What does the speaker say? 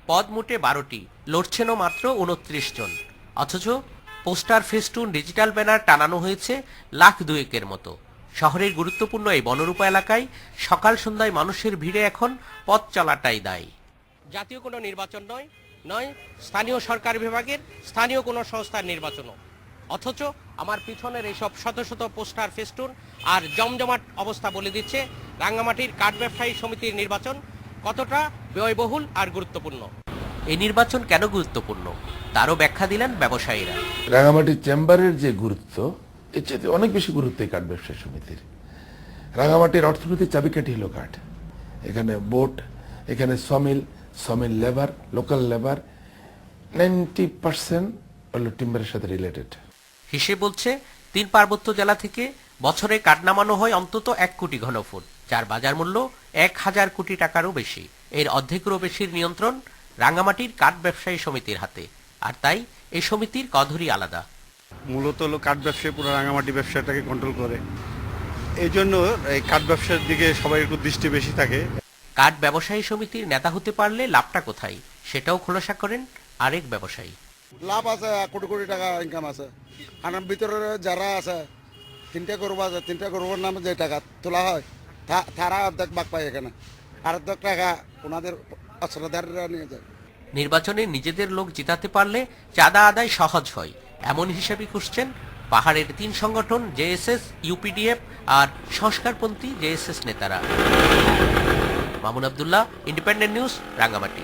পদ মোটে 12টি, লড়ছেনও মাত্র 29 জন। অথচ পোস্টার, ফেস্টুন, ডিজিটাল ব্যানার টানানো হয়েছে লাখ দুয়েকের মতো। শহরের গুরুত্বপূর্ণ এই বনরূপা এলাকায় সকাল সন্ধ্যায় মানুষের ভিড়ে এখন পথ চলাটাই দায়। জাতীয় কোনো নির্বাচন নয় স্থানীয় সরকার বিভাগের স্থানীয় কোনো সংস্থার নির্বাচনও। অথচ আমার পিছনের এইসব শত শত পোস্টার, ফেস্টুন আর জমজমাট অবস্থা বলে দিচ্ছে রাঙ্গামাটির কাঠ ব্যবসায়ী সমিতির নির্বাচন কতটা ব্যয়বহুল আর গুরুত্বপূর্ণ। এই নির্বাচন কেন গুরুত্বপূর্ণ তারও ব্যাখ্যা দিলেন ব্যবসায়ীরা। রাঙামাটি চেম্বারের যে গুরুত্ব, এর চেয়ে অনেক বেশি গুরুত্ব এই কাঠ ব্যবসায়ী সমিতির। রাঙামাটির অর্থনীতির চাবিকাঠি হলো কাঠ। এখানে বোট, এখানে সমিল লেবার, লোকাল লেবার 90% হলো টিম্বারের সাথে রিলেটেড। হিসেব বলছে 3 পার্বত্য জেলা থেকে বছরে কাঠ নামানো হয় অন্তত 1 কোটি ঘনফুট, যার বাজার মূল্য 1000 কোটি টাকারও বেশি। এর অর্ধেকেরও বেশির নিয়ন্ত্রণ রাঙ্গামাটির কাঠ ব্যবসায়ী সমিতির হাতে, আর তাই এই সমিতির কধরই আলাদা। মূলত হলো কাঠ ব্যবসায়ী পুরো রাঙামাটি ব্যবসাটাকে কন্ট্রোল করে, এই জন্য এই কাঠ ব্যবসার দিকে সবাই একটু দৃষ্টি বেশি থাকে। কাঠ ব্যবসায়ী সমিতির নেতা হতে পারলে লাভটা কোথায়, সেটাও খোলাসা করেন আরেক ব্যবসায়ী। লাভ আছে, কোটি কোটি টাকা ইনকাম আছে। আনার ভিতরে যারা আছে 3টা গরু আছে, 3টা গরুর নামে যে টাকা তোলা হয় তারা অর্ধেক ভাগ পায় এখানে, আর অর্ধেক টাকা ওনাদের অস্ত্রধারীরা নিয়ে যায়। নির্বাচনে নিজেদের লোক জিতাতে পারলে চাঁদা আদায় সহজ হয়, এমন হিসাবই খুঁজছেন পাহাড়ের 3 সংগঠন জেএসএস, ইউপিডিএফ আর সংস্কারপন্থী জেএসএস নেতারা। Mamun Abdullah, independent news, Rangamati.